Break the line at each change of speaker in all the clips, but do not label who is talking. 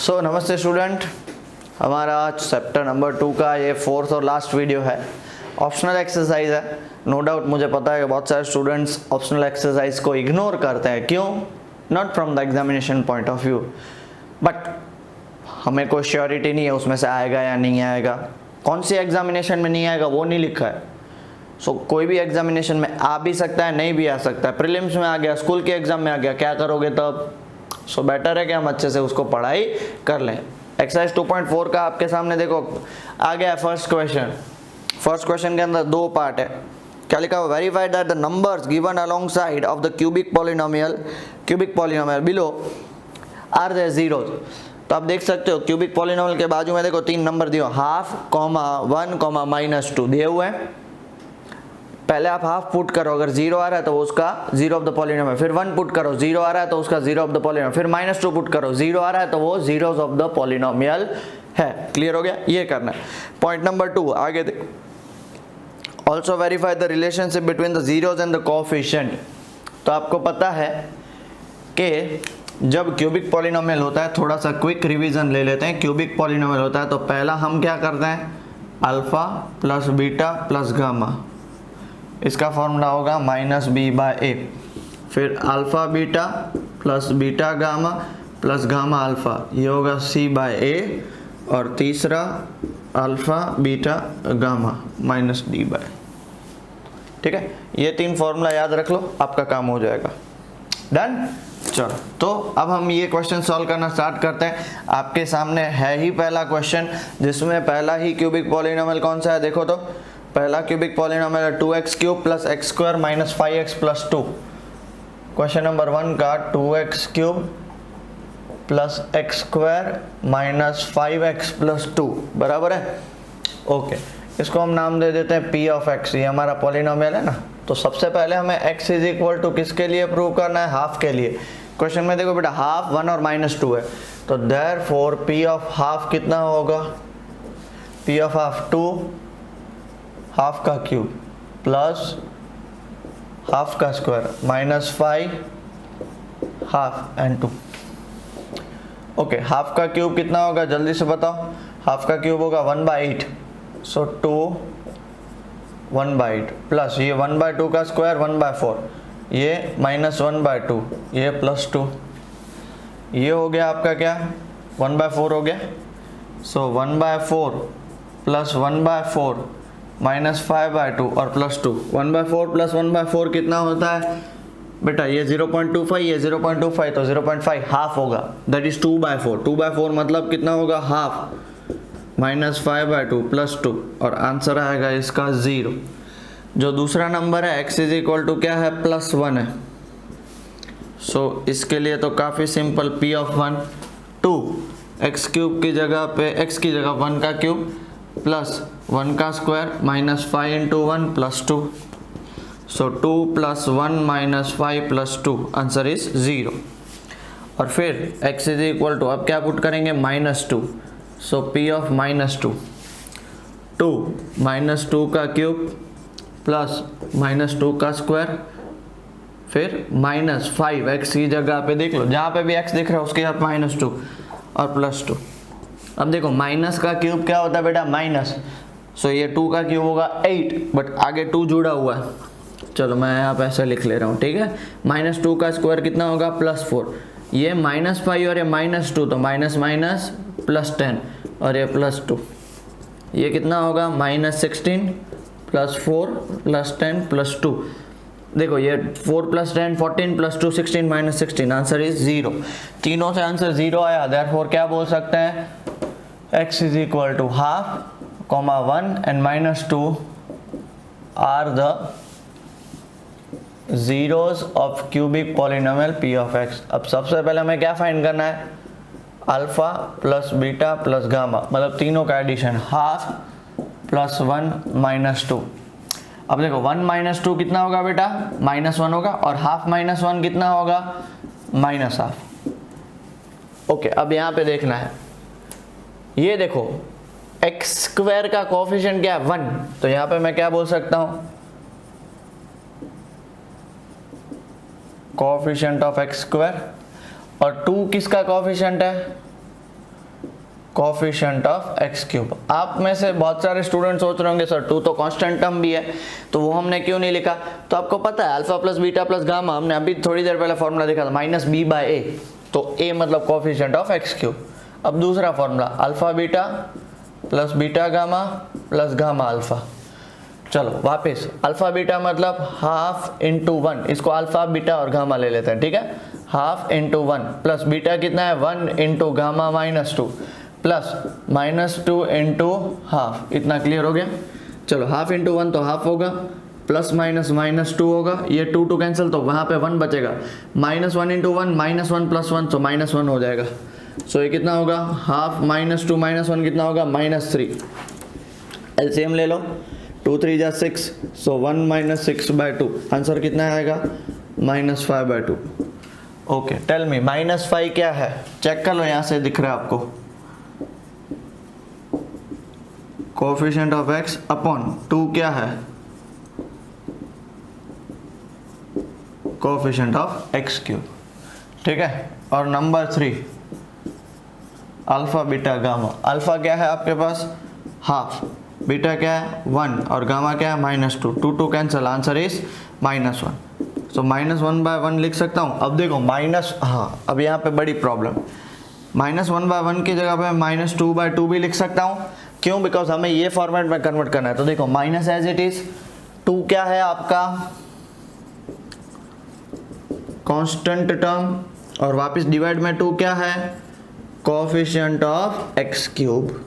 सो नमस्ते स्टूडेंट, हमारा chapter number 2 का ये फोर्थ और लास्ट वीडियो है। ऑप्शनल एक्सरसाइज है। नो डाउट मुझे पता है कि बहुत सारे स्टूडेंट्स ऑप्शनल एक्सरसाइज को इग्नोर करते हैं। क्यों? Not from the examination point of view, but हमें कोई श्योरिटी नहीं है उसमें से आएगा या नहीं आएगा। कौन सी एग्जामिनेशन में नहीं आएगा वो नहीं लिखा है। सो कोई भी एग्जामिनेशन में आ भी सकता है, नहीं भी आ सकता है। प्रीलिम्स में आ गया, स्कूल के एग्जाम में आ गया, क्या करोगे तब? सो बेटर है कि हम अच्छे से उसको पढ़ाई कर लें। एक्सरसाइज 2.4 का आपके सामने देखो आ गया फर्स्ट क्वेश्चन। फर्स्ट क्वेश्चन के अंदर दो पार्ट है। क्या लिखा हुआ? Verify that the numbers given alongside of the cubic polynomial below are the zeros. तो आप देख सकते हो क्यूबिक पॉलिनोमियल के बाजू में देखो तीन नंबर दिए, हाफ, कॉमा 1, कॉमा -2 दिए हुए हैं। पहले आप हाफ पुट करो, अगर जीरो आ रहा है तो उसका जीरो ऑफ द पॉलिनोमियल, फिर 1 पुट करो, जीरो आ रहा है तो उसका जीरो ऑफ द पॉलिनोमियल, फिर -2 पुट करो, जीरो आ रहा है तो वो जीरोज ऑफ द पॉलिनोमियल है। क्लियर हो गया? ये करना है। पॉइंट नंबर 2 आगे देखो, also verify the relationship between the zeros and the coefficient. तो आपको पता है कि जब क्यूबिक पॉलिनोमियल होता है, थोड़ा सा क्विक रिवीजन ले लेते हैं। क्यूबिक पॉलिनोमियल होता है तो पहला हम क्या करते हैं, alpha plus beta plus gamma, इसका फॉर्मूला होगा -b/a। फिर alpha beta plus beta gamma plus gamma alpha, ये होगा c/a। और तीसरा अल्फा बीटा गामा -d/। ठीक है, ये तीन फॉर्मूला याद रख लो, आपका काम हो जाएगा। डन? चलो, तो अब हम ये क्वेश्चन सॉल्व करना स्टार्ट करते हैं। आपके सामने है ही पहला क्वेश्चन, जिसमें पहला ही क्यूबिक पॉलिनोमियल कौन सा है देखो तो। पहला क्यूबिक पॉलिनोमियल है 2x³ + x² - 5x + 2। Question number 1 का 2x³ + x² - 5x + 2 बराबर है। ओके, इसको हम नाम दे देते हैं p(x). ये हमारा पॉलिनोमियल है ना। तो सबसे पहले हमें x = किसके लिए प्रूव करना है? हाफ के लिए। क्वेश्चन में देखो बेटा, हाफ 1 और -2 है, तो देयरफॉर p(½ कितना होगा? p(½ 2, हाफ का क्यूब प्लस हाफ का square -5 half and 2। Okay, half का क्यूब कितना होगा जल्दी से बताओ? हाफ का क्यूब होगा 1/8, सो 2 1/8 प्लस ये 1/2 का स्क्वायर 1/4, ये -1/2, ये +2, ये हो गया आपका क्या 1/4 हो गया। सो 1/4 प्लस 1/4 -5/2 और +2। 1/4 प्लस 1/4 कितना होता है बेटा? ये 0.25, ये 0.25, तो 0.5 हाफ होगा, दैट इज 2/4। 2/4 मतलब कितना होगा? हाफ, -5/2 +2, और आंसर आएगा इसका 0। जो दूसरा नंबर है x = क्या है? +1 है। सो इसके लिए तो काफ़ी सिंपल, p(1) 2 x³ की जगह पे, x की जगह 1 का क्यूब प्लस 1 का स्क्वायर -5 × 1 +2, सो 2 + 1 - 5 + 2, आंसर इज 0। और फिर x = अब क्या पुट करेंगे? -2, सो p(-2) 2 -2 का क्यूब प्लस -2 का स्क्वायर, फिर -5 x की जगह पे देख लो, जहाँ पे भी x दिख रहा है उसके साथ -2 और +2। अब देखो माइनस का क्यूब क्या होता है बेटा? माइनस, सो ये 2 का क्यूब होगा 8, बट आगे 2 जुड़ा हुआ है। चलो मैं यहाँ पे ऐसे लिख ले रहा हूँ, ठीक है। -2 का स्क्वायर कितना होगा? +4, ये -5 और ये -2, तो माइनस +10 और ये +2, ये कितना होगा? -16 + 4 + 10 + 2। देखो ये 4 + 10 14 + 2 16 -16, आंसर इज 0। तीनों से आंसर 0 आया, देयरफॉर क्या बोल सकते हैं? x = ½ 1 and -2 are the zeros of cubic polynomial p(x). अब सबसे पहले हमें क्या फाइंड करना है? Alpha plus beta plus gamma, मतलब तीनों का एडिशन, ½ + 1 - 2। अब देखो 1 - 2 कितना होगा बेटा? -1 होगा, और ½ - 1 कितना होगा? -½ ओके, अब यहाँ पे देखना है, ये देखो x² का कोएफिशिएंट क्या है? 1, तो यहाँ पे मैं क्या बोल सकता हूँ? Coefficient of x²। और 2 किसका कोएफिशिएंट है? Coefficient of X cube. आप में से बहुत सारे स्टूडेंट सोच रहे होंगे सर 2 तो कांस्टेंट टर्म भी है तो वो हमने क्यों नहीं लिखा। तो आपको पता है alpha plus beta plus gamma, हमने अभी थोड़ी देर पहले फॉर्मूला देखा था माइनस बी बाय ए, तो ए मतलब कोफिशिएंट ऑफ एक्स क्यूब। अब दूसरा formula alpha beta plus beta gamma plus gamma alpha. चलो वापस अल्फा बीटा मतलब हाफ इंटू 1, इसको अल्फा बीटा और गामा ले लेते हैं, ठीक है। हाफ इंटू 1 प्लस बीटा कितना है 1 into gamma -2 plus -2 into half, इतना क्लियर हो गया। चलो हाफ इंटू 1 तो हाफ होगा, प्लस माइनस -2 होगा, ये 2 कैंसिल तो वहाँ पे 1 बचेगा, -1 इंटू 1 -1 प्लस 1 तो -1 हो जाएगा। सो ये कितना होगा हाफ -2 -1 कितना होगा -3। एलसीएम ले लो, 2 3 जा 6, सो 1 -6/2, आंसर कितना आएगा -5/2। ओके टेल मी -5 क्या है, चेक कर लो, यहाँ से दिख रहा है आपको कोफिशिएंट ऑफ एक्स अपॉन 2 क्या है कोफिशिएंट ऑफ एक्स क्यूब, ठीक है। और number 3 alpha beta gamma. Alpha क्या है आपके पास हाफ, बीटा क्या है 1 और गामा क्या है -2, 2 कैंसिल, आंसर इज -1। तो -1/1 लिख सकता हूँ। अब देखो अब यहाँ पे बड़ी प्रॉब्लम, -1/1 की जगह पे -2/2 भी लिख सकता हूँ, क्यों, बिकॉज हमें ये फॉर्मेट में कन्वर्ट करना है। तो देखो माइनस एज इट इज, 2 क्या है आपका कांस्टेंट टर्म और वापस डिवाइड में 2 क्या है coefficient of X cube.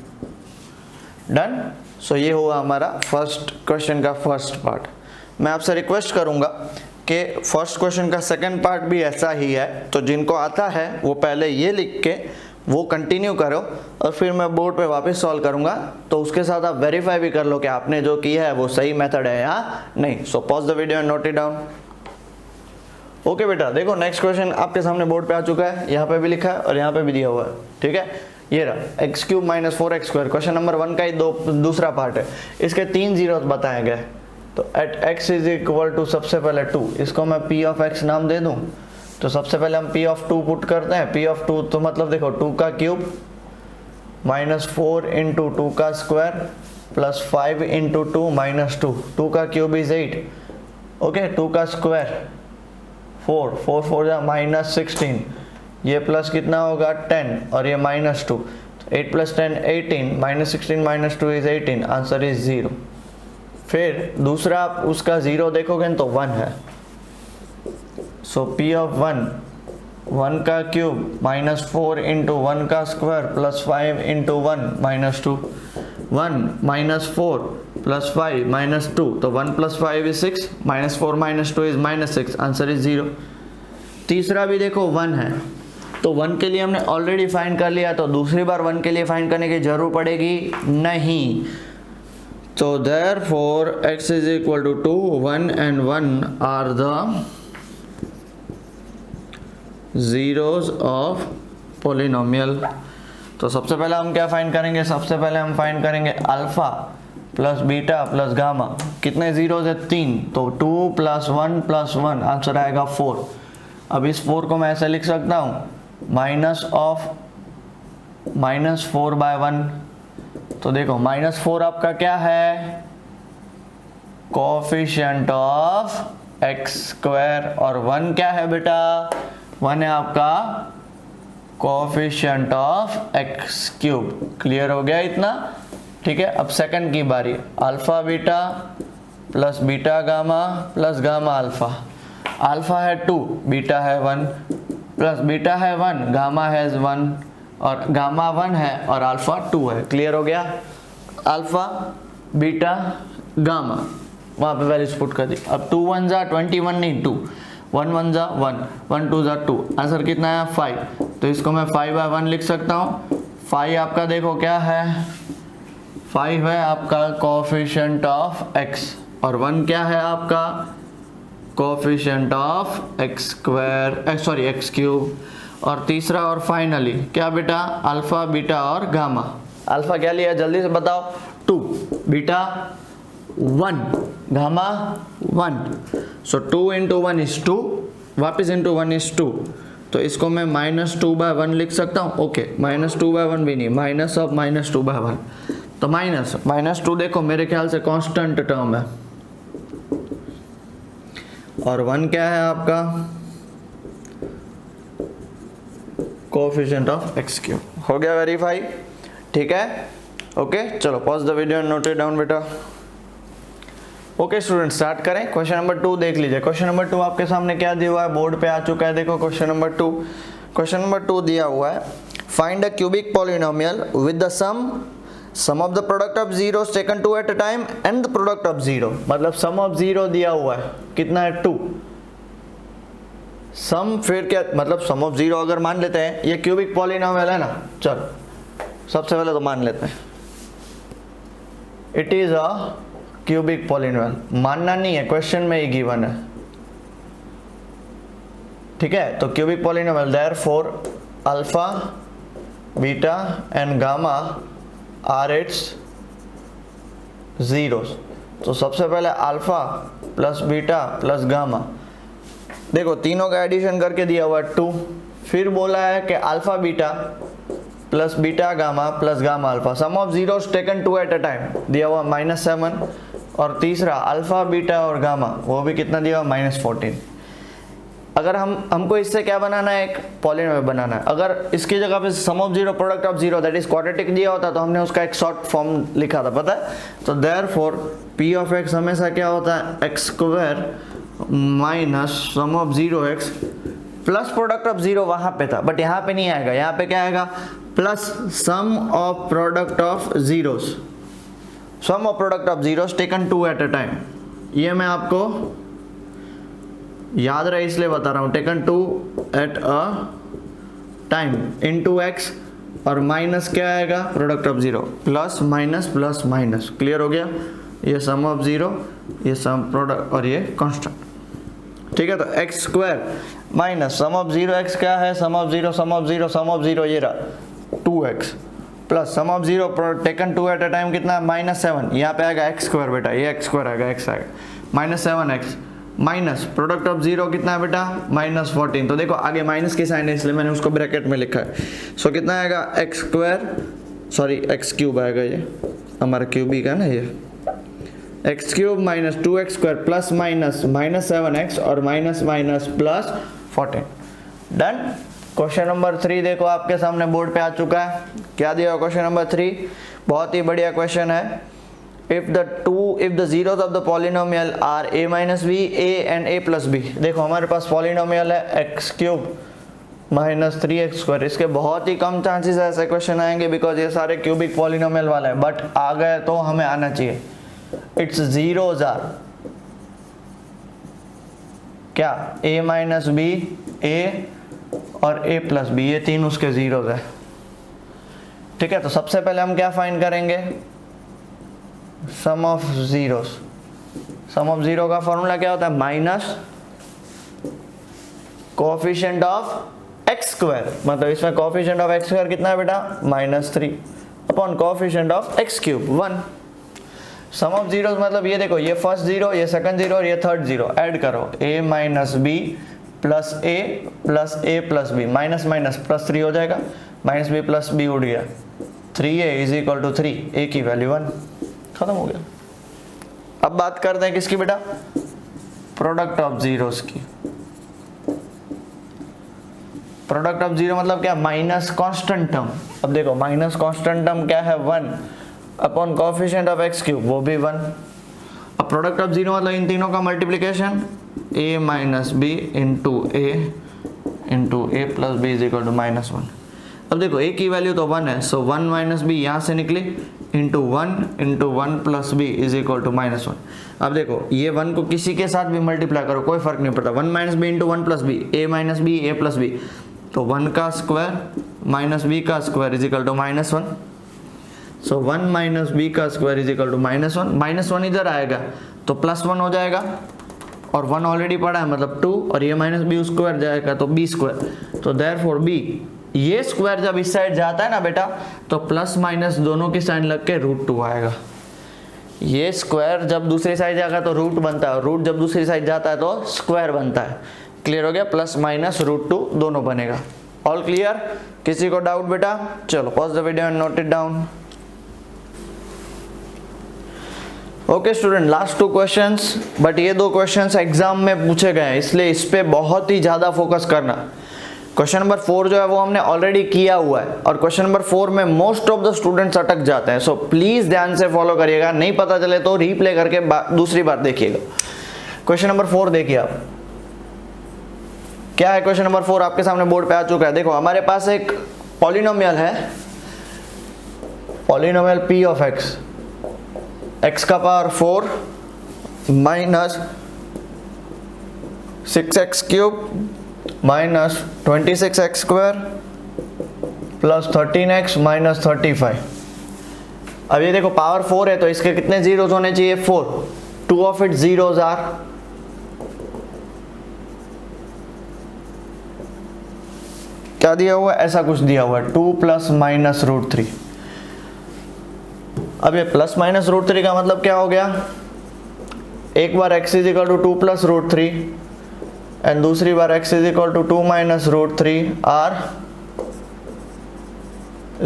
Done. So ये हुआ हमारा फर्स्ट क्वेश्चन का फर्स्ट पार्ट। मैं आपसे रिक्वेस्ट करूंगा कि फर्स्ट क्वेश्चन का सेकंड पार्ट भी ऐसा ही है, तो जिनको आता है वो पहले ये लिख के वो कंटिन्यू करो और फिर मैं बोर्ड पे वापस सॉल्व करूंगा, तो उसके साथ आप वेरीफाई भी कर लो कि आपने जो किया है वो सही मेथड है या नहीं। So pause the video and note it down. Okay बेटा देखो नेक्स्ट क्वेश्चन आपके सामने बोर्ड पे आ चुका है, यहाँ पे भी लिखा है और यहाँ पे भी दिया हुआ है, ठीक है। ये रहा x cube -4x², question number 1 का ही दूसरा पार्ट है। इसके 3 जीरोस बताए गए, तो at x is equal to सबसे पहले 2, इसको मैं p ऑफ x नाम दे दूं, तो सबसे पहले हम p ऑफ 2 पुट करते हैं। p ऑफ 2 तो मतलब देखो 2 का क्यूब -4 इंटू 2 का स्क्वायर प्लस 5 इंटू 2 -2, 2 का क्यूब इज 8, ओके, 2 का स्क्वायर 4 4 4 जा -16, ये प्लस कितना होगा 10 और ये -2, 8 + 10 18, -16 -2 इज 18, आंसर इज 0। फिर दूसरा आप उसका 0 देखोगे तो 1 है, सो p ऑफ 1 का क्यूब -4 इंटू 1 का स्क्वायर प्लस 5 इंटू 1 -2, 1 -4 प्लस 5 -2, तो 1 + 5 इज 6, -4 -2 इज -6, आंसर इज 0। तीसरा भी देखो 1 है, तो 1 के लिए हमने ऑलरेडी फाइंड कर लिया, तो दूसरी बार 1 के लिए फाइंड करने की जरूरत पड़ेगी नहीं। तो therefore x is equal to 2, 1 and 1 are the zeros of polynomial. तो सबसे पहले हम क्या फाइंड करेंगे, सबसे पहले हम फाइंड करेंगे alpha plus beta plus gamma. कितने जीरोज है 3, तो 2 + 1 + 1 आंसर आएगा 4। अब इस 4 को मैं ऐसे लिख सकता हूँ -4/1, तो देखो -4 आपका क्या है कोफिशिएंट ऑफ x² और 1 क्या है बेटा 1 है आपका कोफिशिएंट ऑफ x³ क्लियर हो गया इतना, ठीक है। अब सेकंड की बारी, alpha beta plus beta gamma plus gamma alpha. Alpha है 2, बीटा है 1 प्लस बीटा है 1, गामा है 1 और गामा 1 है और अल्फा 2 है, क्लियर हो गया। अल्फा बीटा गामा वहाँ पे वैल्यूज पुट कर दी। अब 2 1 जा 21 नहीं 2, 1 1 जा 1, 1 2 जा 2, आंसर कितना है 5, तो इसको मैं 5/1 लिख सकता हूँ। 5 आपका देखो क्या है 5 है आपका कोफिशिएंट ऑफ x और 1 क्या है आपका कोफिशिएंट ऑफ x³ और तीसरा और फाइनली क्या बेटा अल्फा बीटा और गामा। अल्फा क्या लिया जल्दी से बताओ 2, बीटा 1, गामा 1, सो 2 × 1 is 2, वापस into 1 is 2, तो इसको मैं -2/1 लिख सकता हूँ। ओके, -2/1 भी नहीं, माइनस ऑफ -2/1, तो -2 देखो मेरे ख्याल से कांस्टेंट टर्म है, और 1 क्या है आपका कोएफिशिएंट ऑफ x³। हो गया वेरीफाई, ठीक है। ओके, चलो pause the video and note it down बेटा। ओके स्टूडेंट, स्टार्ट करें। क्वेश्चन नंबर 2 देख लीजिए। क्वेश्चन नंबर 2 आपके सामने क्या दिया हुआ है, बोर्ड पे आ चुका है। देखो क्वेश्चन नंबर 2, क्वेश्चन नंबर 2 दिया हुआ है, find a cubic polynomial with the sum of the product of zeros taken 2 at a time and the product of 0। मतलब सम ऑफ 0 दिया हुआ है, कितना है 2। सम फिर क्या, मतलब सम ऑफ 0 अगर मान लेते हैं, ये क्यूबिक पॉलिनोमियल है ना। चलो सबसे पहले तो मान लेते हैं it is a cubic polynomial. मानना नहीं है, क्वेश्चन में ही गिवन है, ठीक है। तो cubic polynomial therefore alpha beta and gamma are its zeros. तो सबसे पहले alpha plus beta plus gamma, देखो तीनों का एडिशन करके दिया हुआ 2। फिर बोला है कि alpha beta plus beta gamma plus gamma alpha, sum of zeros taken 2 at a time दिया हुआ -7, और तीसरा अल्फा बीटा और गामा वो भी कितना दिया हुआ -14। अगर हमको इससे क्या बनाना है, एक पॉलिनोमियल बनाना है। अगर इसकी जगह पे sum of 0 product of 0 that is quadratic दिया होता तो हमने उसका एक शॉर्ट फॉर्म लिखा था, पता है। तो देयरफॉर p ऑफ x हमेशा क्या होता है, x² minus sum of 0x plus product of 0 वहां पे था, बट यहाँ पे नहीं आएगा। यहाँ पे क्या आएगा, plus sum of product of zeros, sum of product of zeros taken 2 at a time. ये मैं आपको याद रहे इसलिए बता रहा हूँ, taken 2 at a time into x, और माइनस क्या आएगा, product of 0, plus minus plus minus. Clear हो गया, ये सम ऑफ 0, ये सम प्रोडक्ट और ये कांस्टेंट, ठीक है। तो x² minus sum of 0x क्या है, sum of 0 sum of 0 sum of 0 ये रहा 2x, plus sum of 0 taken 2 at a time कितना है, -7। यहाँ पे आएगा x² बेटा, ये x² आएगा, x आएगा -7x, माइनस प्रोडक्ट ऑफ 0 कितना है बेटा, -14। तो देखो आगे माइनस की साइन है इसलिए मैंने उसको ब्रैकेट में लिखा है। सो कितना आएगा, x³ आएगा, ये हमारा क्यूबिक है ना, ये x³ minus 2x² plus minus -7x और minus minus plus 14। Done. Question number 3 देखो आपके सामने बोर्ड पे आ चुका है। क्या दिया क्वेश्चन नंबर 3, बहुत ही बढ़िया क्वेश्चन है। if the zeros of the polynomial are a minus b, a and a plus b। देखो हमारे पास पॉलिनोमियल है x³ माइनस 3x²। इसके बहुत ही कम चांसेस ऐसे क्वेश्चन आएंगे बिकॉज ये सारे क्यूबिक पॉलिनोमियल वाले हैं, बट आ गए तो हमें आना चाहिए। इट्स जीरोज आर क्या, a माइनस बी, a और a प्लस बी, ये तीन उसके जीरोज है, ठीक है। तो सबसे पहले हम क्या फाइंड करेंगे, सम ऑफ जीरोस। सम ऑफ 0 का फॉर्मूला क्या होता है, माइनस कोएफिशिएंट ऑफ x², मतलब इसमें कोएफिशिएंट ऑफ x² कितना है बेटा, -3 upon coefficient of x³ 1। Sum of zeros मतलब ये देखो, ये फर्स्ट 0, ये सेकंड 0 और ये थर्ड 0 ऐड करो, a minus B plus a plus a plus b, minus minus plus 3 हो जाएगा, माइनस b प्लस b उड़ गया, 3a is equal to 3, a की वैल्यू 1, खत्म हो गया। अब बात करते हैं किसकी बेटा, प्रोडक्ट ऑफ जीरोस की। प्रोडक्ट ऑफ 0 मतलब क्या, माइनस कांस्टेंट टर्म। अब देखो माइनस कांस्टेंट टर्म क्या है, 1 अपॉन कोएफिशिएंट ऑफ x³ वो भी 1। अब प्रोडक्ट ऑफ 0 मतलब इन तीनों का multiplication, a minus B into a plus B is equal to -1। अब देखो a की वैल्यू तो 1 है, सो 1 माइनस बी यहाँ से निकली into 1 plus B is equal to -1। अब देखो ये 1 को किसी के साथ भी मल्टीप्लाई करो कोई फर्क नहीं पड़ता, 1 minus B into 1 plus B, a minus B a plus B, तो 1 का स्क्वायर माइनस बी का square is equal to -1। So 1 minus B का स्क्वायर इज इक्वल टू -1, -1 इधर आएगा तो +1 हो जाएगा, और 1 ऑलरेडी पड़ा है मतलब 2, और ये माइनस बी स्क्वायर जाएगा तो b²। तो देयरफॉर b, ये स्क्वायर जब इस साइड जाता है ना बेटा, तो प्लस माइनस दोनों की साइन लग के √2 आएगा। ये स्क्वायर जब दूसरी साइड जाएगा तो रूट बनता है, और रूट जब दूसरी साइड जाता है तो स्क्वायर बनता है। क्लियर हो गया, प्लस माइनस √2 दोनों बनेगा। All clear? किसी को डाउट बेटा? चलो pause the video and note it down. Okay student, last 2 questions, but ये 2 क्वेश्चंस एग्जाम में पूछे गए हैं, इसलिए इस पे बहुत ही ज़्यादा फोकस करना। क्वेश्चन नंबर 4 जो है वो हमने ऑलरेडी किया हुआ है, और क्वेश्चन नंबर 4 में मोस्ट ऑफ द स्टूडेंट्स अटक जाते हैं, सो प्लीज़ ध्यान से फॉलो करिएगा, नहीं पता चले तो रीप्ले करके दूसरी बार देखिएगा। क्वेश्चन नंबर 4 देखिए आप, क्या है क्वेश्चन नंबर 4 आपके सामने बोर्ड पे आ चुका है। देखो हमारे पास एक पॉलिनोमियल है, polynomial p of x, x का power 4 minus 6x cube minus 26x square plus 13x minus 35। अब ये देखो पावर 4 है तो इसके कितने जीरोस होने चाहिए? 4। 2 ऑफ इट जीरोस आर, क्या दिया हुआ है? ऐसा कुछ दिया हुआ है 2 प्लस माइनस √3। अब ये प्लस माइनस √3 का मतलब क्या हो गया? एक बार x is equal to 2 plus √3 and दूसरी बार x is equal to 2 minus √3 are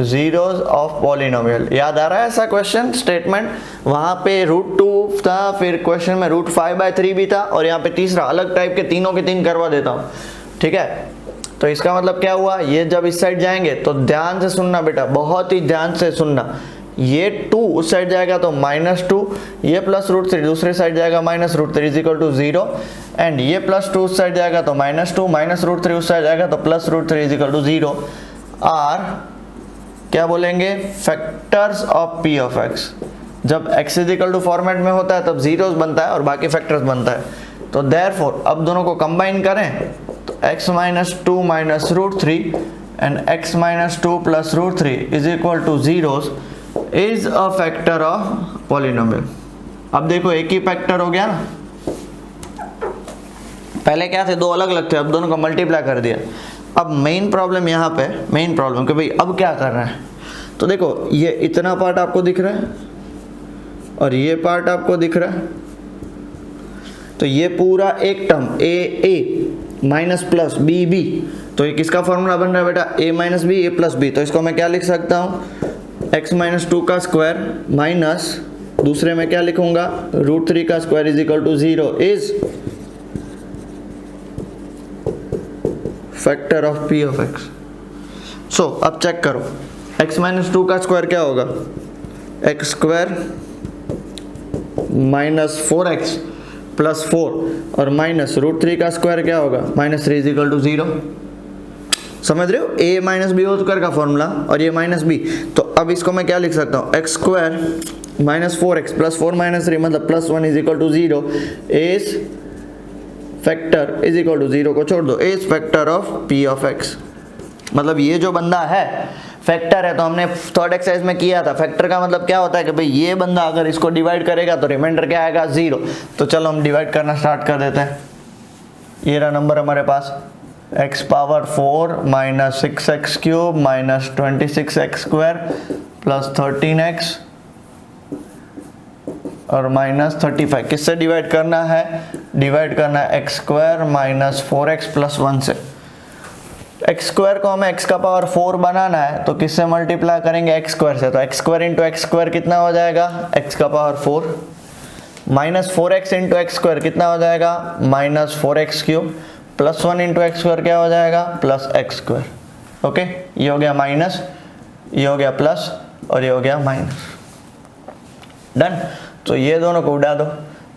zeros of polynomial. याद आ रहा है ऐसा क्वेश्चन स्टेटमेंट? वहां पे √2 था, फिर क्वेश्चन में √5/3 भी था, और यहाँ पे तीसरा अलग टाइप के तीनों के तीन करवा देता हूँ, ठीक है। तो इसका मतलब क्या हुआ? ये जब इस साइड जाएंगे तो ध्यान से सुनना बेटा, बहुत ही ध्यान से सुनना, ये 2 उस साइड जाएगा तो -2, ये प्लस √3 दूसरे साइड जाएगा minus √3 is equal to 0, and ये +2 उस साइड जाएगा तो -2 माइनस √3 उस साइड जाएगा तो plus √3 is equal to 0 are क्या बोलेंगे? Factors of p of x। जब x is equal to format में होता है तब जीरोस बनता है और बाकी फैक्टर्स बनता है, तो देयरफॉर अब दोनों को कंबाइन करें तो x minus 2 minus √3 and x minus 2 plus √3 is equal two zeros is a factor of polynomial. अब देखो एक ही फैक्टर हो गया ना, पहले क्या थे? 2 अलग अलग थे, अब दोनों को मल्टीप्लाई कर दिया। अब मेन प्रॉब्लम यहाँ पे, मेन प्रॉब्लम कि भाई अब क्या करना है। तो देखो ये इतना पार्ट आपको दिख रहा है और ये पार्ट आपको दिख रहा है, तो ये पूरा एक term a minus plus b, तो ये किसका फॉर्मूला बन रहा है बेटा? a minus B, a plus B. तो इसको मैं क्या लिख सकता हूँ? x माइनस 2 का स्क्वायर माइनस दूसरे में क्या लिखूंगा? √3 का square is equal to 0 is factor of p of x। So अब चेक करो, x माइनस 2 का स्क्वायर क्या होगा? x square minus 4x plus 4 और माइनस √3 का स्क्वायर क्या होगा? -3 इज इक्वल टू 0। समझ रहे हो? a minus B whole square का फॉर्मूला और ये माइनस बी। तो अब इसको मैं क्या लिख सकता हूँ? x square minus 4x plus 4 minus 3 मतलब +1 is equal to 0 is factor is equal to 0 को छोड़ दो, is factor of p of x। मतलब ये जो बंदा है फैक्टर है, तो हमने थर्ड एक्सरसाइज में किया था। फैक्टर का मतलब क्या होता है कि भाई ये बंदा अगर इसको डिवाइड करेगा तो रिमाइंडर क्या आएगा? 0। तो चलो हम डिवाइड करना स्टार्ट कर देते हैं। ये रहा नंबर हमारे पास, x power 4 minus 6x cube minus 26x square plus 13x और माइनस 35। किससे डिवाइड करना है? डिवाइड करना है x square minus 4x plus 1 से। x स्क्वायर को हमें x का पावर 4 बनाना है तो किससे मल्टीप्लाई करेंगे? x स्क्वायर से। तो x square into x square कितना हो जाएगा? x का power 4 minus 4x into x square कितना हो जाएगा? Minus 4x cube plus 1 into x square क्या हो जाएगा? Plus x square. ओके, ये हो गया माइनस, ये हो गया प्लस और ये हो गया माइनस। डन। तो ये दोनों को उड़ा दो,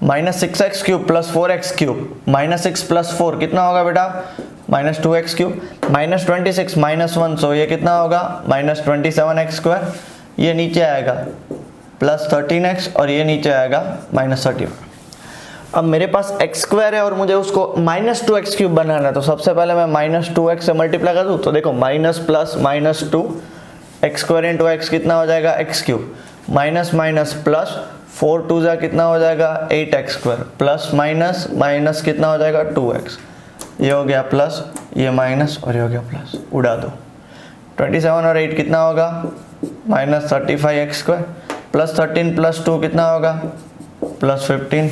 minus 6x cube plus 4x cube minus 6 plus 4 कितना होगा बेटा? Minus 2x cube minus 26 minus 1, सो ये कितना होगा? Minus 27x square. ये नीचे आएगा प्लस 13x और ये नीचे आएगा माइनस 31। अब मेरे पास x स्क्वायर है और मुझे उसको माइनस 2x क्यूब बनाना है, तो सबसे पहले मैं माइनस 2x से मल्टीप्लाई कर दूँ। तो देखो minus plus minus 2 x square into x कितना हो जाएगा? x cube minus minus plus 4 2 जा कितना हो जाएगा? 8x square plus minus minus कितना हो जाएगा? 2x। ये हो गया प्लस, ये माइनस और ये हो गया प्लस, उड़ा दो। 27 और 8 कितना होगा? Minus 35x square plus 13 plus 2 कितना होगा? प्लस 15।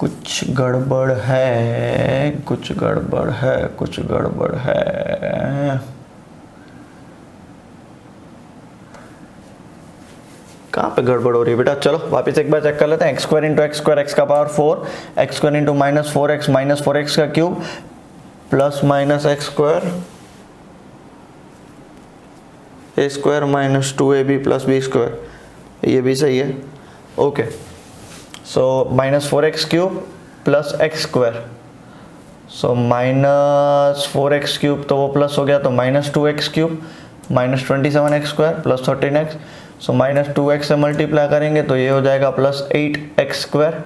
कुछ गड़बड़ है, कुछ गड़बड़ है, कुछ गड़बड़ है। कहाँ पे गड़बड़ हो रही है बेटा? चलो वापस एक बार चेक कर लेते हैं। X square into x square x का power 4, x square into minus four x का cube plus minus x square a square minus 2ab plus b square, ये भी सही है। Okay, so minus 4x cube plus x square, so minus 4x cube तो वो plus हो गया तो minus 2x cube minus 27x square plus 13x, so minus 2x से मल्टीप्लाई करेंगे तो ये हो जाएगा प्लस 8x स्क्वायर,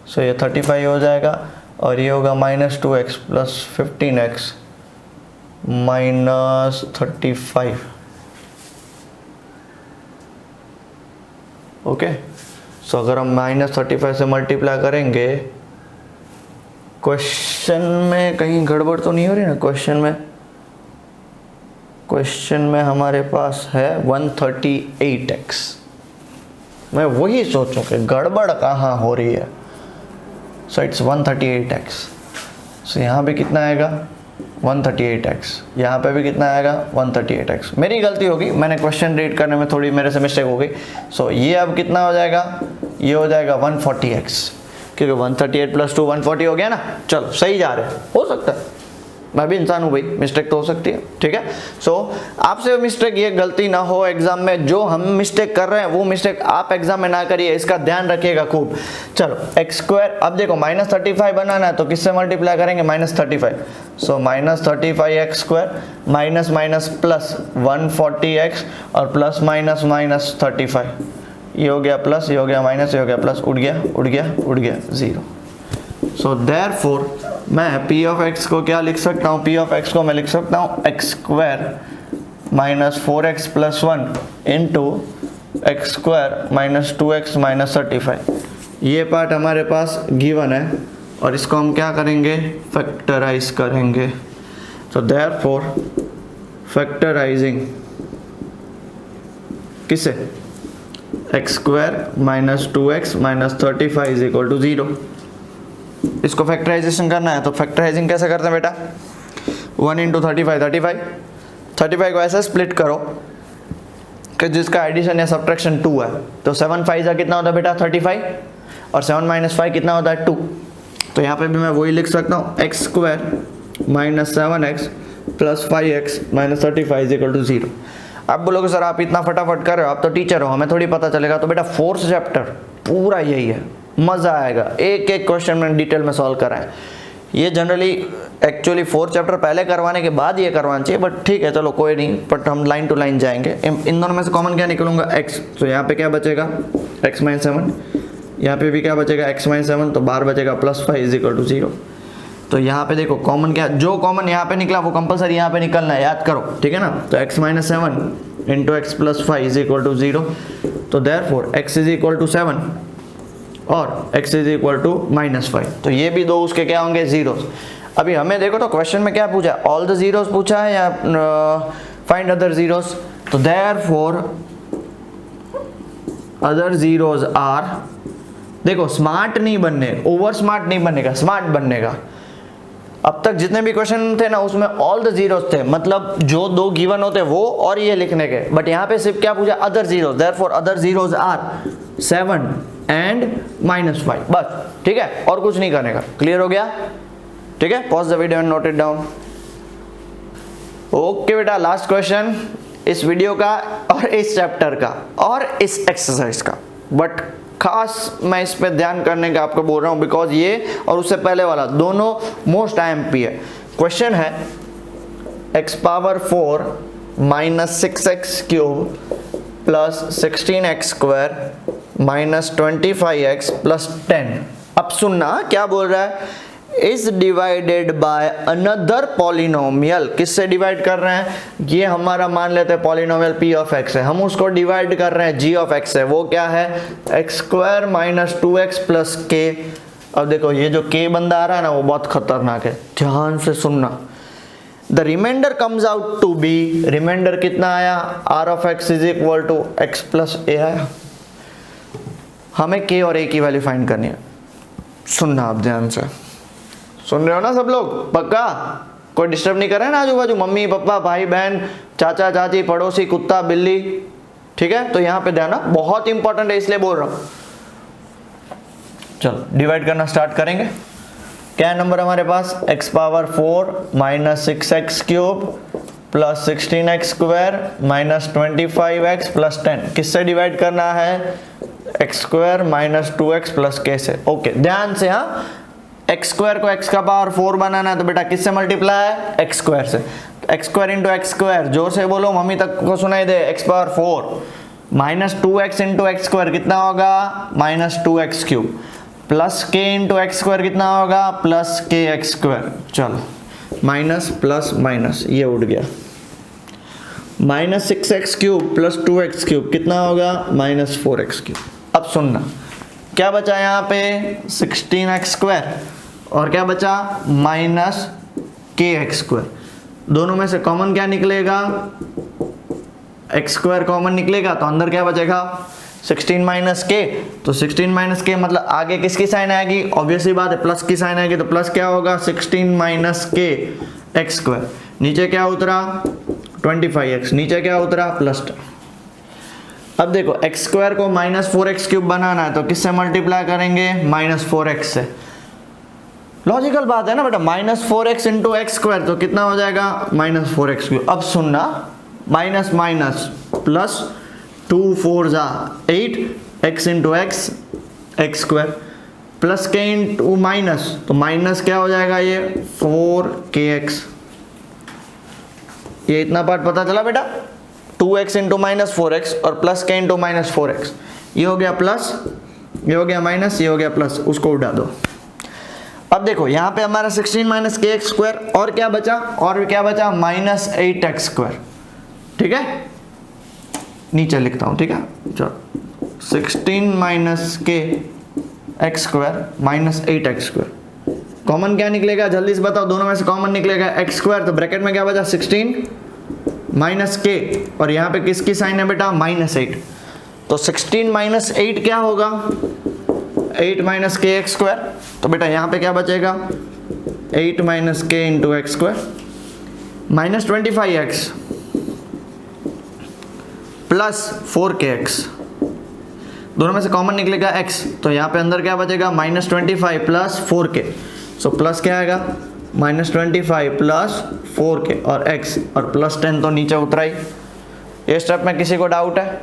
सो ये 35 हो जाएगा और ये होगा minus 2x plus 15x minus 35। Okay, so अगर हम माइनस 35 से मल्टीप्लाई करेंगे, क्वेश्चन में कहीं गड़बड़ तो नहीं हो रही ना? क्वेश्चन में हमारे पास है 138x। मैं वही सोचूं कि गड़बड़ कहाँ हो रही है। So it's 138x। सो यहाँ पे कितना आएगा? 138x। यहाँ पे भी कितना आएगा? 138x। मेरी गलती होगी, मैंने क्वेश्चन रीड करने में थोड़ी मेरे से मिस्टेक हो गई। सो ये अब कितना हो जाएगा? ये हो जाएगा 140x, क्योंकि 138 प्लस 2 140 हो गया ना। चलो सही जा रहे हैं, हो सकता है, मैं भी इंसान हूँ भाई, मिस्टेक तो हो सकती है, ठीक है। सो आपसे मिस्टेक, ये गलती ना हो एग्जाम में। जो हम मिस्टेक कर रहे हैं वो मिस्टेक आप एग्जाम में ना करिए, इसका ध्यान रखिएगा खूब। चलो एक्स स्क्वायर, अब देखो माइनस 35 बनाना है तो किससे मल्टीप्लाई करेंगे? Minus 35। So minus 35x square minus minus plus 140x और प्लस माइनस माइनस 35, ये हो गया प्लस, ये हो गया माइनस, ये हो गया प्लस, उड़ गया 0। सो देयरफॉर मैं p ऑफ x को क्या लिख सकता हूँ? p ऑफ x को मैं लिख सकता हूँ x square minus 4x plus 1 into x square minus 2x minus 35। ये पार्ट हमारे पास गिवन है और इसको हम क्या करेंगे? फैक्टराइज करेंगे। सो देयरफॉर फैक्टराइजिंग किसे? X square minus 2x minus 35 is equal to 0। इसको फैक्टराइजेशन करना है तो फैक्टराइजिंग कैसे करते हैं बेटा? 1 इंटू 35 को ऐसे स्प्लिट करो कि जिसका एडिशन या सब्ट्रैक्शन 2 है। तो 7 5 कितना होता है बेटा? 35, और 7 माइनस 5 कितना होता है? 2। तो यहाँ पे भी मैं वही लिख सकता हूँ, x square minus 7x plus 5x minus 35 is equal to 0। आप बोलोगे सर आप इतना फटाफट कर रहे हो, आप तो टीचर हो, हमें थोड़ी पता चलेगा। तो बेटा 4th चैप्टर पूरा यही है, मज़ा आएगा। एक एक क्वेश्चन में डिटेल में सॉल्व कराएं। ये जनरली एक्चुअली 4th चैप्टर पहले करवाने के बाद ये करवाना चाहिए, बट ठीक है चलो कोई नहीं, बट हम लाइन टू लाइन जाएंगे। इन दोनों में से कॉमन क्या निकलूंगा? x। तो यहाँ पे क्या बचेगा? x minus 7। यहाँ पे भी क्या बचेगा? x minus 7। तो बाहर बचेगा प्लस 5 इज इक्वल टू 0। तो यहाँ पे देखो कॉमन क्या, जो कॉमन यहाँ पे निकला वो कंपलसरी यहाँ पे निकलना है, याद करो, ठीक है ना। तो x minus 7 into x plus 5 is equal to 0। तो therefore x is equal to 7 और x is equal to minus 5। तो ये भी दो उसके क्या होंगे? जीरोस। अभी हमें देखो तो क्वेश्चन में क्या पूछा है? ऑल द जीरोस पूछा है या फाइंड अदर जीरोस। तो देयरफॉर अदर जीरोस आर, देखो स्मार्ट नहीं बनने, ओवर स्मार्ट नहीं बनने का, स्मार्ट बनने का। अब तक जितने भी क्वेश्चन थे ना उसमें ऑल द जीरोस थे, मतलब जो दो गिवन होते वो और ये लिखने के, बट यहाँ पे सिर्फ क्या पूछा? Other zeros. Therefore other zeros are 7 and minus 5, बस, ठीक है, और कुछ नहीं करने का। क्लियर हो गया? ठीक है, pause the video and note it down. Okay बेटा, लास्ट क्वेश्चन इस वीडियो का और इस चैप्टर का और इस एक्सरसाइज का, बट खास मैं इस पे ध्यान करने का आपको बोल रहा हूँ बिकॉज ये और उससे पहले वाला दोनों मोस्ट IMP है। क्वेश्चन है x power 4 minus 6x cube plus 16x square minus 25x plus 10। अब सुनना क्या बोल रहा है? Is divided by another polynomial. किससे डिवाइड कर रहे हैं? ये हमारा मान लेते हैं पॉलिनोमियल p ऑफ x है, हम उसको डिवाइड कर रहे हैं g ऑफ x है। वो क्या है? X square minus 2x plus k। अब देखो ये जो k बंदा आ रहा है ना वो बहुत खतरनाक है, ध्यान से सुनना। The remainder comes out to be, remainder कितना आया? r of x is equal to x plus a आया। हमें k और a की वैल्यू फाइंड करनी है। सुनना आप ध्यान से, सुन रहे हो ना सब लोग? पक्का? कोई डिस्टर्ब नहीं कर रहा है ना आजू बाजू? मम्मी पापा भाई बहन चाचा चाची पड़ोसी कुत्ता बिल्ली, ठीक है? तो यहाँ पे ध्यान, बहुत इंपॉर्टेंट है इसलिए बोल रहा हूँ। चलो डिवाइड करना स्टार्ट करेंगे। क्या नंबर हमारे पास? x power 4 minus 6x cube plus 16x square minus 25x plus 10। किससे डिवाइड करना है? x square minus 2x plus k से। ओके ध्यान से, हाँ x स्क्वायर को x का पावर 4 बनाना है तो बेटा किससे मल्टीप्लाई है? x स्क्वायर से। x square into x square, जोर से बोलो मम्मी तक को सुनाई दे। x power 4 minus 2x into x square कितना होगा? Minus 2x cube plus k into x square कितना होगा? प्लस के एक्स स्क्वायर। चलो माइनस प्लस माइनस ये उठ गया। Minus 6x cube plus 2x cube कितना होगा? Minus 4x cube. अब सुनना क्या बचा यहाँ पे? 16x स्क्वायर और क्या बचा? माइनस के एक्स स्क्वायर। दोनों में से कॉमन क्या निकलेगा? एक्स स्क्वायर कॉमन निकलेगा तो अंदर क्या बचेगा? 16 माइनस के। तो 16 माइनस के मतलब आगे किसकी साइन आएगी? ऑब्वियसली बात है प्लस की साइन आएगी, तो प्लस क्या होगा? 16 माइनस के एक्स स्क्वायर। नीचे क्या उतरा? 25x। नीचे क्या उतरा? प्लस 10। अब देखो एक्स स्क्वायर को माइनस 4x क्यूब बनाना है तो किससे मल्टीप्लाई करेंगे? माइनस 4x से। लॉजिकल बात है ना बेटा, minus 4x into x square तो कितना हो जाएगा? Minus 4x cube. अब सुनना, माइनस माइनस प्लस 2 4 जा 8 x into x x square plus के इंटू माइनस, तो माइनस क्या हो जाएगा? ये 4kx। ये इतना पार्ट पता चला बेटा? 2x इंटू माइनस 4x और प्लस के इंटू माइनस 4x। ये हो गया प्लस, ये हो गया माइनस, ये हो गया प्लस, उसको उड़ा दो। अब देखो यहाँ पे हमारा 16 माइनस के एक्स स्क्वायर और क्या बचा? और क्या बचा? Minus 8x square. ठीक है, नीचे लिखता हूँ, ठीक है? चलो 16 माइनस के x square minus 8x square. Common क्या निकलेगा? जल्दी से बताओ, दोनों में से कॉमन निकलेगा x स्क्वायर, तो ब्रैकेट में क्या बचा? 16 माइनस के और यहाँ पे किसकी साइन है बेटा? माइनस 8। तो 16 माइनस 8 क्या होगा? 8 माइनस के एक्स स्क्वायर। तो बेटा यहाँ पे क्या बचेगा? 8 माइनस के into x square minus 25x plus 4kx। दोनों में से कॉमन निकलेगा x, तो यहाँ पे अंदर क्या बचेगा? Minus 25 plus 4k। So plus क्या आएगा? माइनस 25 प्लस 4k और x और प्लस 10 तो नीचे उतरा ही। ये स्टेप में किसी को डाउट है?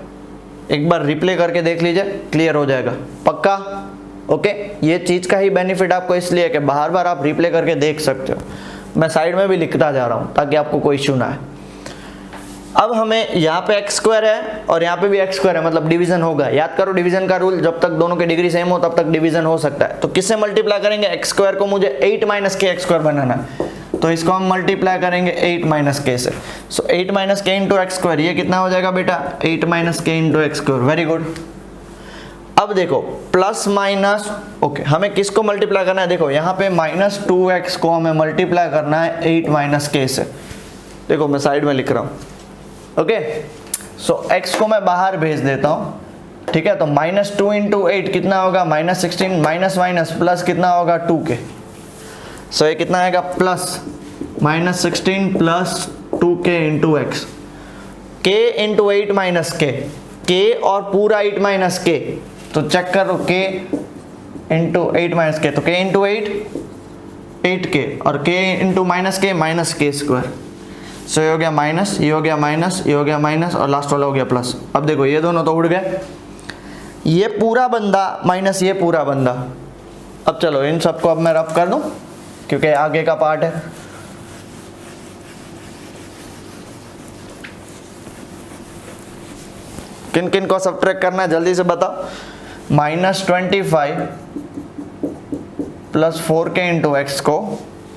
एक बार रिप्ले करके देख लीजिए, क्लियर हो जाएगा। पक्का? ओके, ये चीज़ का ही बेनिफिट आपको इसलिए कि बार बार आप रिप्ले करके देख सकते हो। मैं साइड में भी लिखता जा रहा हूँ ताकि आपको कोई इशू ना है। अब हमें यहाँ पे एक्स स्क्वायर है और यहाँ पे भी एक्स स्क्वायर है, मतलब डिवीजन होगा। याद करो डिवीजन का रूल, जब तक दोनों की डिग्री सेम हो तब तक डिवीजन हो सकता है। तो किससे मल्टीप्लाई करेंगे? एक्स स्क्वायर को मुझे 8 माइनस के एक्स स्क्वायर बनाना है, तो इसको हम मल्टीप्लाई करेंगे 8 माइनस के से। सो 8 माइनस के इंटू एक्स स्क्वायर, ये कितना हो जाएगा बेटा? 8 माइनस के into x square. Very good. अब देखो प्लस माइनस, ओके, हमें किसको मल्टीप्लाई करना है? देखो यहाँ पे माइनस 2x को हमें मल्टीप्लाई करना है 8 माइनस के से। देखो मैं साइड में लिख रहा हूँ, ओके। सो x को मैं बाहर भेज देता हूँ, ठीक है? तो माइनस 2 इंटू 8 कितना होगा? माइनस 16 माइनस माइनस प्लस कितना होगा? 2k। सो ये कितना आएगा? Plus minus 16 plus 2k into x. k into 8 minus k और पूरा 8 माइनस k, तो चेक करो k इंटू 8 माइनस k, तो k इंटू 8 8k और k into minus k square. So ये हो गया माइनस, ये हो गया माइनस, ये हो गया माइनस और लास्ट वाला हो गया प्लस। अब देखो ये दोनों तो उड़ गए, ये पूरा बंदा माइनस ये पूरा बंदा। अब चलो इन सबको अब मैं रब कर दूं क्योंकि आगे का पार्ट है। किन किन को सब्ट्रैक्ट करना है जल्दी से बताओ? Minus 25 plus 4k into x को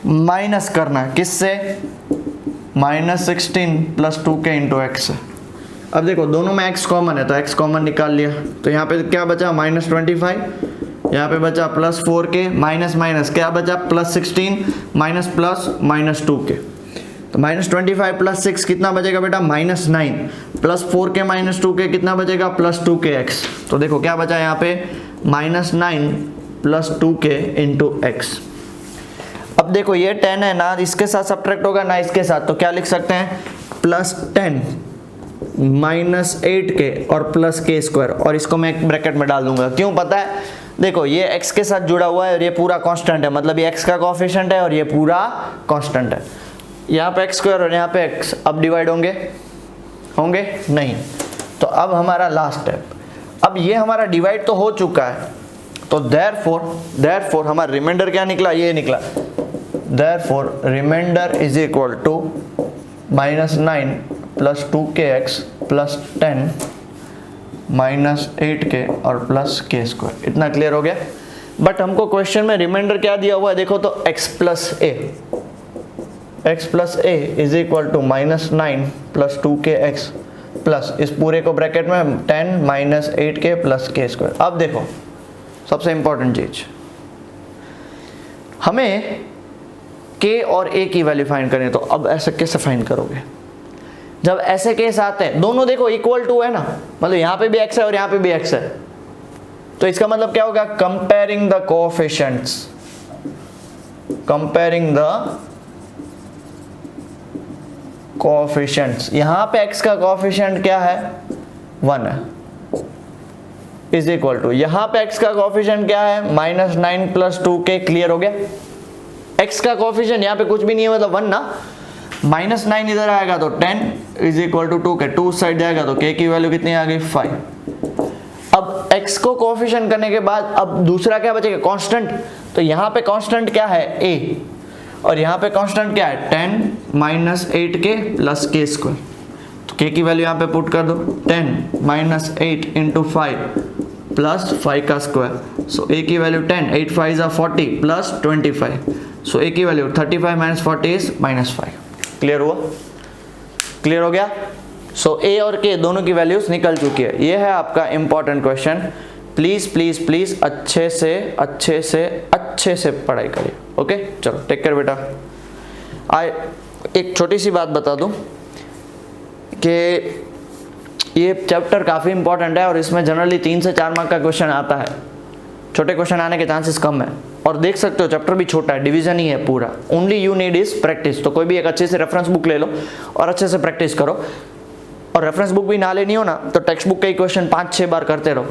माइनस करना है किससे? Minus 16 plus 2k into x से। अब देखो दोनों में x कॉमन है तो x कॉमन निकाल लिया, तो यहाँ पे क्या बचा? माइनस 25, यहाँ पे बचा प्लस 4k, माइनस माइनस क्या बचा? Plus 16 minus plus minus 2k। तो माइनस 25 प्लस 6 कितना बचेगा बेटा? Minus 9 plus 4k minus 2k कितना बचेगा? Plus 2kx। तो देखो क्या बचा यहाँ पे? Minus 9 plus 2k into x. अब देखो ये 10 है ना, इसके साथ सब्ट्रैक्ट होगा ना इसके साथ, तो क्या लिख सकते हैं प्लस 10 माइनस 8k और प्लस k स्क्वायर, और इसको मैं एक ब्रैकेट में डाल दूंगा। क्यों पता है, देखो ये x के साथ जुड़ा हुआ है और ये पूरा कांस्टेंट है, मतलब ये x का कोएफिशिएंट है और ये पूरा कांस्टेंट है। यहाँ पे x स्क्वायर और यहाँ पे x अब डिवाइड होंगे होंगे नहीं। तो अब हमारा लास्ट स्टेप, अब ये हमारा डिवाइड तो हो चुका है, तो देयरफॉर हमारा रिमाइंडर क्या निकला, ये निकला। Therefore remainder is equal to -9 plus 2kx plus 10 minus 8k और प्लस k स्क्वायर। इतना क्लियर हो गया। बट हमको क्वेश्चन में रिमाइंडर क्या दिया हुआ है, देखो तो x plus a is equal to -9 plus 2kx plus इस पूरे को ब्रैकेट में 10 minus 8k plus k square. अब देखो सबसे इंपॉर्टेंट चीज, हमें k और a की वैल्यू फाइंड करनी है। तो अब ऐसे कैसे फाइंड करोगे, जब ऐसे केस आते हैं दोनों देखो इक्वल टू है ना, मतलब यहां पे भी x है और यहां पे भी x है, तो इसका मतलब क्या होगा, कंपेयरिंग द कोएफिशिएंट्स, यहां पे x का कोएफिशिएंट क्या है 1 है, इज इक्वल टू यहां पे x का कोएफिशिएंट क्या है -9 प्लस 2k। क्लियर हो गया, x का कोएफिशिएंट यहां पे कुछ भी नहीं है मतलब 1 ना, -9 इधर आएगा तो 10 is equal to 2k, 2 side जाएगा तो k की वैल्यू कितनी आ गई 5। अब x को कोएफिशिएंट करने के बाद अब दूसरा क्या बचेगा, कांस्टेंट। तो यहाँ पे कांस्टेंट क्या है a, और यहाँ पे कांस्टेंट क्या है 10 minus 8k plus k square. तो k की वैल्यू यहाँ पे पुट कर दो, 10 माइनस 8 इंटू 5 प्लस 5 का स्क्वायर। सो a की वैल्यू 10, 8 5 40 प्लस 25। सो a की वैल्यू 35 माइनस 40 इज -5। क्लियर हुआ, क्लियर हो गया। सो a और k दोनों की वैल्यूज निकल चुकी है। ये है आपका important question. Please please please अच्छे से पढ़ाई करिए। ओके चलो टेक केयर बेटा। एक छोटी सी बात बता दूं कि ये चैप्टर काफ़ी इंपॉर्टेंट है और इसमें जनरली 3 से 4 मार्क का क्वेश्चन आता है। छोटे क्वेश्चन आने के चांसेस कम है, और देख सकते हो चैप्टर भी छोटा है, डिवीजन ही है पूरा। Only you need is practice. तो कोई भी एक अच्छे से रेफरेंस बुक ले लो और अच्छे से प्रैक्टिस करो। और रेफरेंस बुक भी ना लेनी हो ना तो टेक्स्ट बुक का ही क्वेश्चन 5-6 बार करते रहो,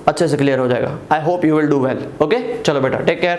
अच्छे से क्लियर हो जाएगा। I hope you will do well. Okay चलो बेटा टेक केयर।